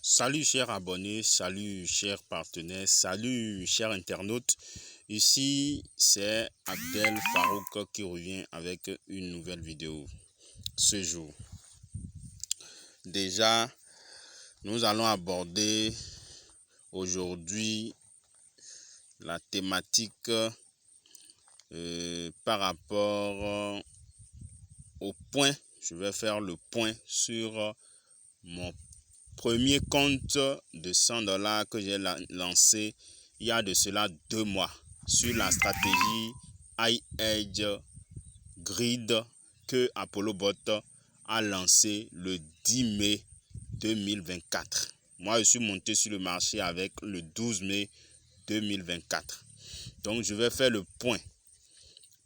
Salut chers abonnés, salut chers partenaires, salut chers internautes. Ici c'est Abdel Farouk qui revient avec une nouvelle vidéo ce jour. Déjà, nous allons aborder aujourd'hui la thématique par rapport au point. Je vais faire le point sur mon premier compte de $100 que j'ai lancé il y a de cela 2 mois sur la stratégie iEdge Grid que ApolloBot a lancé le 10 mai 2024. Moi, je suis monté sur le marché avec le 12 mai 2024. Donc, je vais faire le point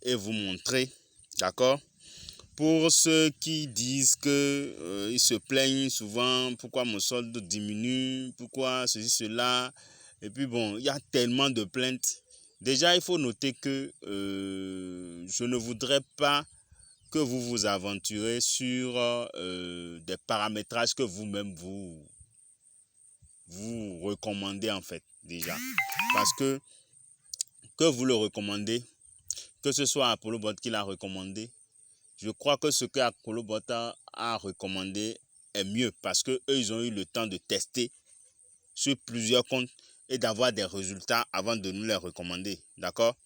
et vous montrer, d'accord? Pour ceux qui disent que ils se plaignent souvent, pourquoi mon solde diminue, pourquoi ceci, cela. Et puis bon, il y a tellement de plaintes. Déjà, il faut noter que je ne voudrais pas que vous vous aventurez sur des paramétrages que vous-même vous recommandez en fait déjà. Parce que vous le recommandez, que ce soit ApolloBot qui l'a recommandé, je crois que ce que ApolloBot a recommandé est mieux parce que eux ils ont eu le temps de tester sur plusieurs comptes et d'avoir des résultats avant de nous les recommander. D'accord?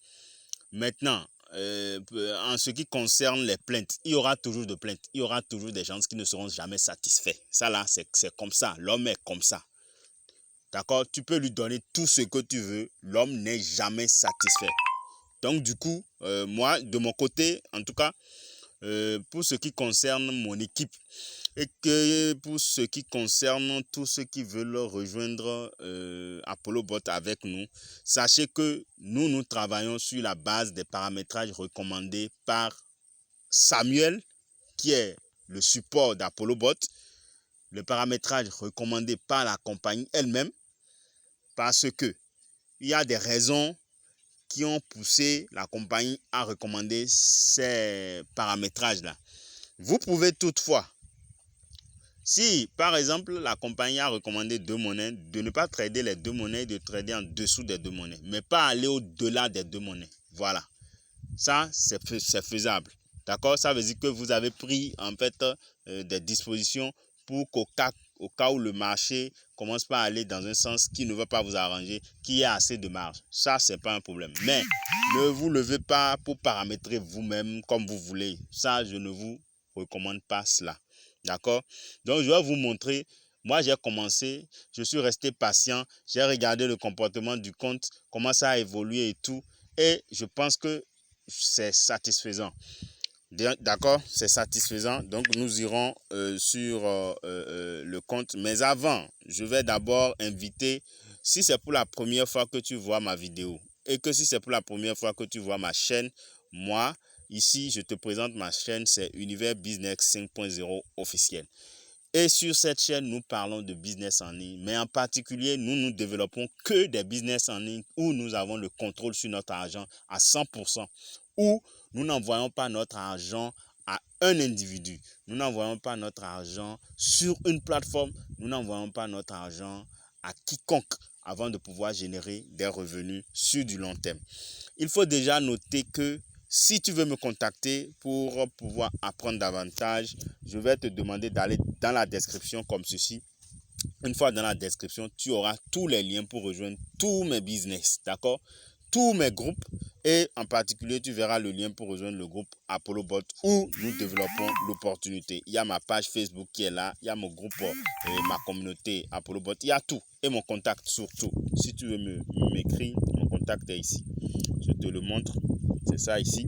Maintenant, en ce qui concerne les plaintes, il y aura toujours de plaintes. Il y aura toujours des gens qui ne seront jamais satisfaits. Ça là, c'est comme ça. L'homme est comme ça. D'accord? Tu peux lui donner tout ce que tu veux. L'homme n'est jamais satisfait. Donc du coup, moi, de mon côté, en tout cas, pour ce qui concerne mon équipe et que pour ce qui concerne tous ceux qui veulent rejoindre ApolloBot avec nous, sachez que nous travaillons sur la base des paramétrages recommandés par Samuel, qui est le support d'ApolloBot, le paramétrage recommandé par la compagnie elle-même, parce que il y a des raisons qui ont poussé la compagnie à recommander ces paramétrages-là. Vous pouvez toutefois, si par exemple la compagnie a recommandé 2 monnaies, de ne pas trader les 2 monnaies, de trader en dessous des 2 monnaies, mais pas aller au-delà des 2 monnaies. Voilà. Ça, c'est faisable. D'accord? Ça veut dire que vous avez pris en fait des dispositions pour qu'au cas où le marché commence pas à aller dans un sens qui ne va pas vous arranger, qu'il y ait assez de marge. Ça, c'est pas un problème. Mais ne vous levez pas pour paramétrer vous-même comme vous voulez. Ça, je ne vous recommande pas cela. D'accord? Donc, je vais vous montrer. Moi, j'ai commencé, je suis resté patient, j'ai regardé le comportement du compte, comment ça a évolué et tout. Et je pense que c'est satisfaisant. D'accord, c'est satisfaisant. Donc, nous irons sur le compte. Mais avant, je vais d'abord inviter, si c'est pour la première fois que tu vois ma vidéo et que si c'est pour la première fois que tu vois ma chaîne, moi, ici, je te présente ma chaîne, c'est Univers Business 5.0 officiel. Et sur cette chaîne, nous parlons de business en ligne, mais en particulier, nous ne développons que des business en ligne où nous avons le contrôle sur notre argent à 100%, où nous n'envoyons pas notre argent à un individu, nous n'envoyons pas notre argent sur une plateforme, nous n'envoyons pas notre argent à quiconque avant de pouvoir générer des revenus sur du long terme. Il faut déjà noter que si tu veux me contacter pour pouvoir apprendre davantage, je vais te demander d'aller dans la description comme ceci. Une fois dans la description, tu auras tous les liens pour rejoindre tous mes business, d'accord? Tous mes groupes et en particulier, tu verras le lien pour rejoindre le groupe ApolloBot où nous développons l'opportunité. Il y a ma page Facebook qui est là, il y a mon groupe, ma communauté ApolloBot, il y a tout et mon contact surtout. Si tu veux m'écrire, mon contact est ici. Je te le montre, c'est ça ici.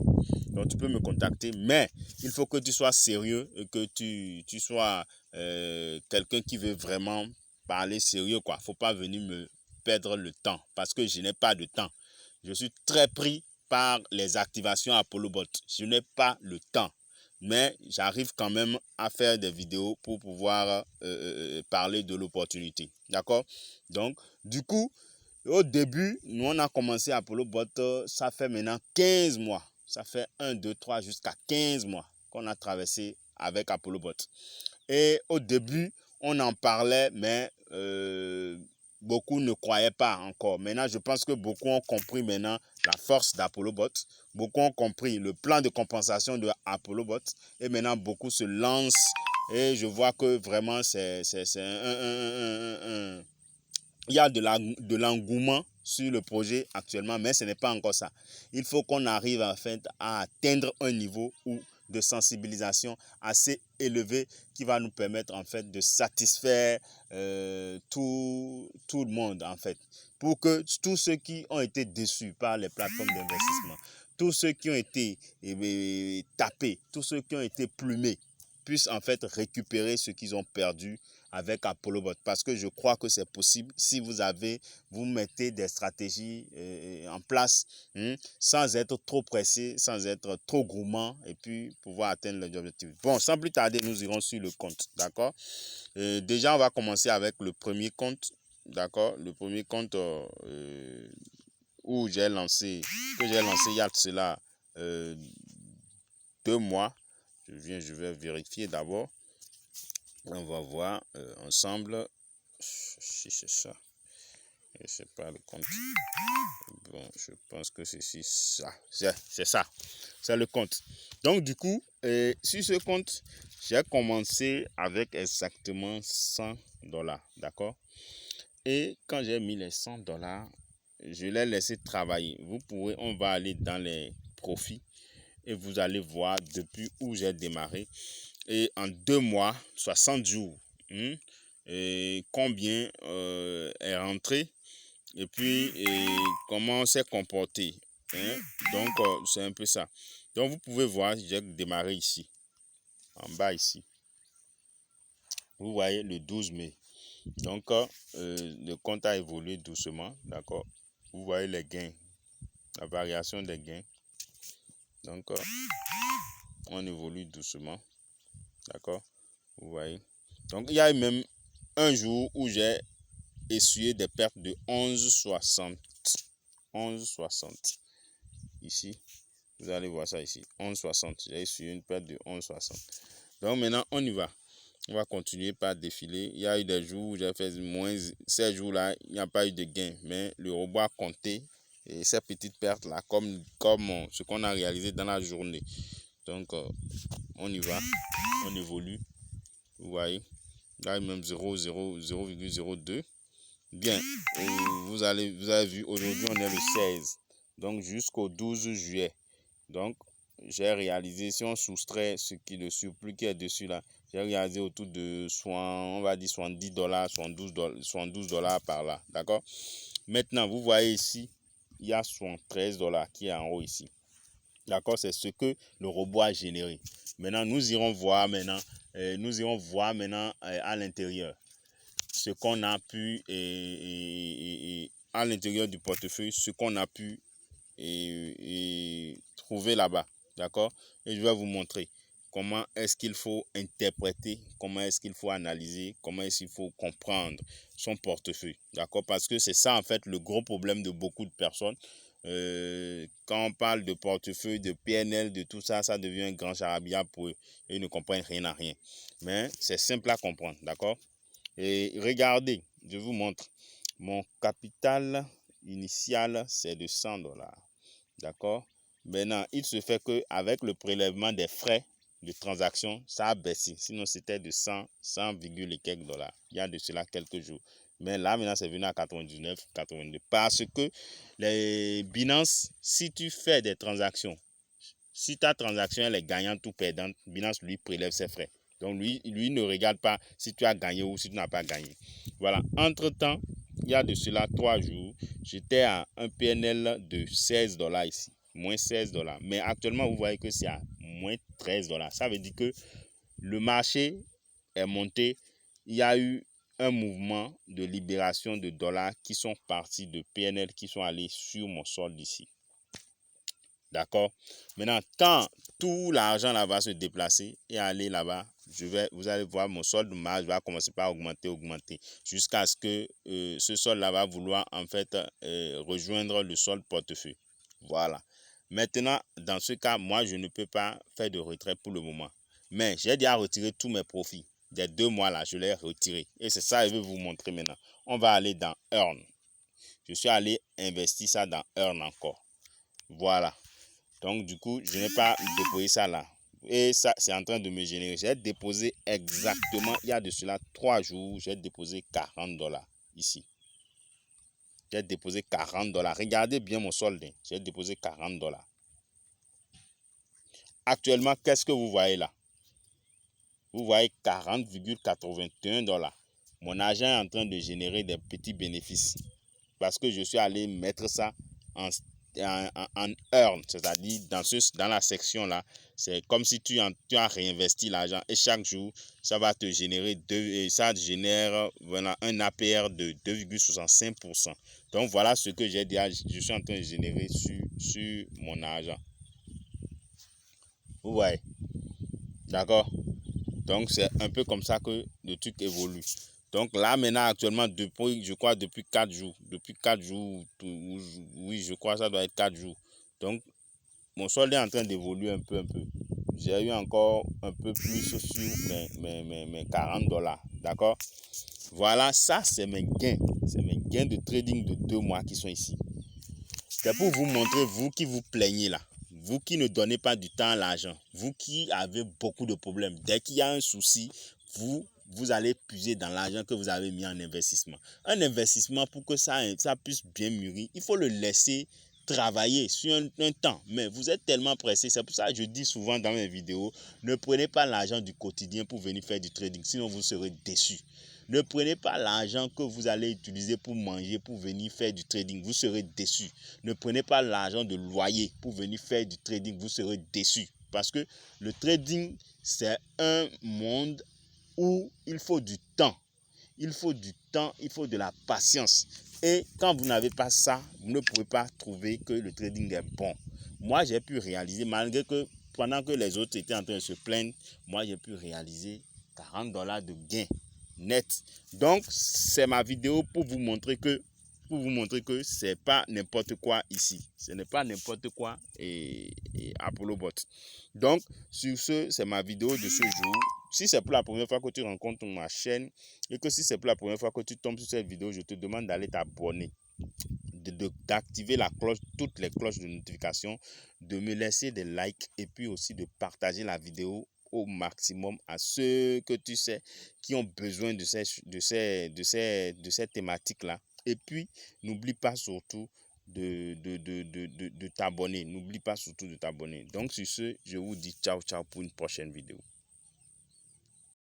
Donc tu peux me contacter, mais il faut que tu sois sérieux et que tu sois quelqu'un qui veut vraiment parler sérieux, quoi. Faut pas venir me perdre le temps parce que je n'ai pas de temps. Je suis très pris par les activations ApolloBot. Je n'ai pas le temps, mais j'arrive quand même à faire des vidéos pour pouvoir parler de l'opportunité. D'accord? Donc, du coup, au début, nous on a commencé ApolloBot, ça fait maintenant 15 mois. Ça fait 1, 2, 3 jusqu'à 15 mois qu'on a traversé avec ApolloBot. Et au début, on en parlait, mais beaucoup ne croyaient pas encore. Maintenant, je pense que beaucoup ont compris maintenant la force d'ApolloBot. Beaucoup ont compris le plan de compensation de ApolloBot. Et maintenant, beaucoup se lancent. Et je vois que vraiment, il y a de l'engouement sur le projet actuellement, mais ce n'est pas encore ça. Il faut qu'on arrive en fait à atteindre un niveau de sensibilisation assez élevé qui va nous permettre en fait de satisfaire tout le monde en fait, pour que tous ceux qui ont été déçus par les plateformes d'investissement, tous ceux qui ont été tapés, tous ceux qui ont été plumés puissent en fait récupérer ce qu'ils ont perdu avec ApolloBot, parce que je crois que c'est possible si vous mettez des stratégies en place sans être trop pressé, sans être trop gourmand, et puis pouvoir atteindre les objectifs. Bon, sans plus tarder, nous irons sur le compte, d'accord? Déjà, on va commencer avec le premier compte, d'accord? Le premier compte que j'ai lancé il y a de cela 2 mois. Je vais vérifier d'abord. On va voir ensemble si c'est ça. Je sais pas le compte. Bon, je pense que c'est ça. C'est ça. C'est le compte. Donc, du coup, sur ce compte, j'ai commencé avec exactement $100. D'accord? Et quand j'ai mis les $100, je l'ai laissé travailler. On va aller dans les profits et vous allez voir depuis où j'ai démarré. Et en 2 mois, 60 jours, et combien est rentré et puis comment s'est comporté. Donc, c'est un peu ça. Donc, vous pouvez voir, j'ai démarré ici, en bas ici. Vous voyez le 12 mai. Donc, le compte a évolué doucement, d'accord. Vous voyez les gains, la variation des gains. Donc, on évolue doucement, d'accord. Vous voyez. Donc, il y a même un jour où j'ai essuyé des pertes de 11,60. 11,60. Ici, vous allez voir ça ici. 11,60. J'ai essuyé une perte de 11,60. Donc, maintenant, on y va. On va continuer par défiler. Il y a eu des jours où j'ai fait moins. Ces jours-là, il n'y a pas eu de gain. Mais le robot a compté et ces petites pertes-là comme ce qu'on a réalisé dans la journée. Donc, on y va. On évolue. Vous voyez. Là, même 0,02. Bien. Vous avez vu, aujourd'hui, on est le 16. Donc, jusqu'au 12 juillet. Donc, j'ai réalisé, si on soustrait le surplus qui est dessus là, j'ai réalisé autour de on va dire $70, $72 par là, d'accord. Maintenant, vous voyez ici, il y a $73 qui est en haut ici, d'accord. C'est ce que le robot a généré. Maintenant, nous irons voir maintenant à l'intérieur ce qu'on a pu à l'intérieur du portefeuille, ce qu'on a pu trouver là-bas, d'accord. Et je vais vous montrer comment est-ce qu'il faut interpréter, comment est-ce qu'il faut analyser, comment est-ce qu'il faut comprendre son portefeuille, d'accord, parce que c'est ça en fait le gros problème de beaucoup de personnes. Quand on parle de portefeuille, de PNL, de tout ça, ça devient un grand charabia pour eux et ils ne comprennent rien à rien, mais c'est simple à comprendre, d'accord. Et regardez, je vous montre, mon capital initial c'est de $100. D'accord. Maintenant, il se fait qu'avec le prélèvement des frais de transaction, ça a baissé. Sinon, c'était de 100 et quelques dollars. Il y a de cela quelques jours. Mais là, maintenant, c'est venu à 99, 82. Parce que les Binance, si tu fais des transactions, si ta transaction elle est gagnante ou perdante, Binance lui prélève ses frais. Donc, lui ne regarde pas si tu as gagné ou si tu n'as pas gagné. Voilà. Entre-temps, il y a de cela 3 jours, j'étais à un PNL de $16 ici, moins $16. Mais actuellement, vous voyez que c'est à moins $13. Ça veut dire que le marché est monté. Il y a eu un mouvement de libération de dollars qui sont partis de PNL, qui sont allés sur mon solde ici. D'accord. Maintenant, quand tout l'argent là va se déplacer et aller là-bas, vous allez voir mon solde marge va commencer par augmenter jusqu'à ce que ce solde là va vouloir en fait rejoindre le solde portefeuille. Voilà. Maintenant, dans ce cas, moi, je ne peux pas faire de retrait pour le moment. Mais j'ai déjà retiré tous mes profits. des 2 mois là, je l'ai retiré. Et c'est ça que je vais vous montrer maintenant. On va aller dans Earn. Je suis allé investir ça dans Earn encore. Voilà. Donc du coup, je n'ai pas déposé ça là. Et ça, c'est en train de me générer. J'ai déposé exactement, il y a de cela 3 jours, j'ai déposé $40 ici. J'ai déposé $40. Regardez bien mon solde. J'ai déposé $40. Actuellement, qu'est-ce que vous voyez là? Vous voyez $40,81. Mon argent est en train de générer des petits bénéfices. Parce que je suis allé mettre ça en earn, c'est-à-dire dans la section là, c'est comme si tu as réinvesti l'argent et chaque jour, ça va te générer ça génère voilà, un APR de 2,65%. Donc voilà ce que j'ai déjà, je suis en train de générer sur mon argent. Vous voyez? D'accord? Donc c'est un peu comme ça que le truc évolue. Donc là maintenant actuellement depuis, je crois depuis 4 jours. Depuis 4 jours, oui je crois que ça doit être 4 jours. Donc mon solde est en train d'évoluer un peu. J'ai eu encore un peu plus sur mes $40. D'accord? Voilà, ça c'est mes gains. C'est mes gains de trading de 2 mois qui sont ici. C'est pour vous montrer, vous qui vous plaignez là. Vous qui ne donnez pas du temps à l'argent, vous qui avez beaucoup de problèmes, dès qu'il y a un souci, vous allez puiser dans l'argent que vous avez mis en investissement. Un investissement, pour que ça puisse bien mûrir, il faut le laisser travailler sur un temps. Mais vous êtes tellement pressé, c'est pour ça que je dis souvent dans mes vidéos, ne prenez pas l'argent du quotidien pour venir faire du trading, sinon vous serez déçus. Ne prenez pas l'argent que vous allez utiliser pour manger, pour venir faire du trading. Vous serez déçus. Ne prenez pas l'argent de loyer pour venir faire du trading. Vous serez déçus. Parce que le trading, c'est un monde où il faut du temps. Il faut du temps, il faut de la patience. Et quand vous n'avez pas ça, vous ne pouvez pas trouver que le trading est bon. Moi, j'ai pu réaliser, malgré que pendant que les autres étaient en train de se plaindre, moi, j'ai pu réaliser $40 de gain net. Donc c'est ma vidéo pour vous montrer que c'est pas n'importe quoi ici, ce n'est pas n'importe quoi et Apollo Bot. Donc sur ce, c'est ma vidéo de ce jour. Si c'est pour la première fois que tu rencontres ma chaîne et que si c'est pour la première fois que tu tombes sur cette vidéo, je te demande d'aller t'abonner, d'activer la cloche, toutes les cloches de notification, de me laisser des likes et puis aussi de partager la vidéo au maximum à ceux que tu sais qui ont besoin de ces thématiques là. Et puis n'oublie pas surtout de t'abonner. N'oublie pas surtout de t'abonner. Donc sur ce, je vous dis ciao pour une prochaine vidéo.